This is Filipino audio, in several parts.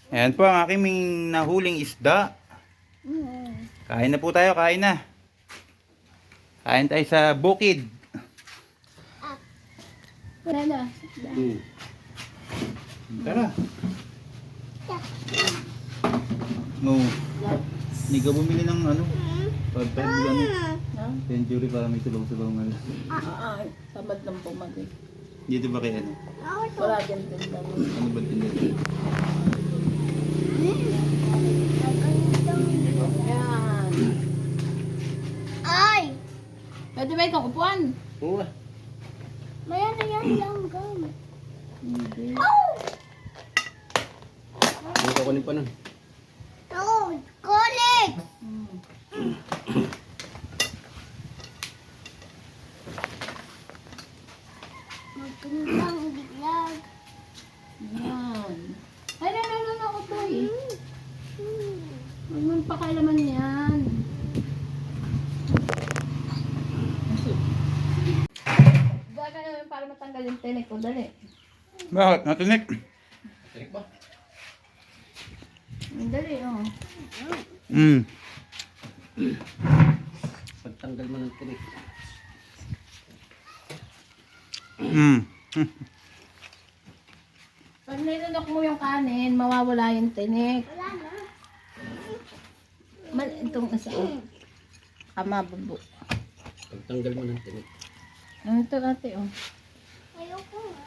Ayan po ang aking nahuling isda. Kain na po tayo, kain na. Kain tayo sa bukid. Wala na. Tara. No. Hindi ka bumili ng ano? Pagpag century para may sabaw-sabaw nga. Tamad ng pumagay. Dito ba kay ano? Wala dyan din lang. Ano ba din dito? Yan. Ay! Pwede ba itong upuan? Oo. Maya na yan lang gum. Hindi. Ano ka kunin pa nun? Toad! College! Magkandang biglag. Yan. Ay, nalaman ako to eh. Huwag mo pakailaman yan. Baga naman para matanggal yung tinik ko. Dali. Bakit? Natinik? Dali, oh. Pagtanggal mo ng tinik. Pag nilunok mo yung kanin, mawawala yung tinik. Wala na. Itong isa. Ama, bubo. Pagtanggal mo ng tinik. Ano ito ate, oh. Ayoko nga.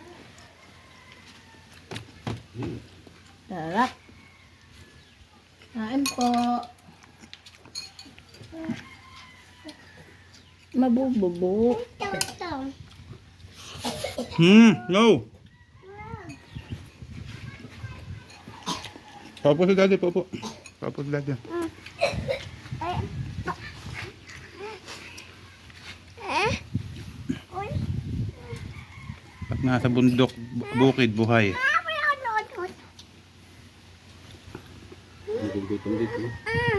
Sarap. Kain po. Mabububo. Ito. No! Papo si daddy, papo. Papo si daddy. Ay. Eh? Uy. At nasa bundok, bukid, buhay. May ano. Gutom dito. Ah.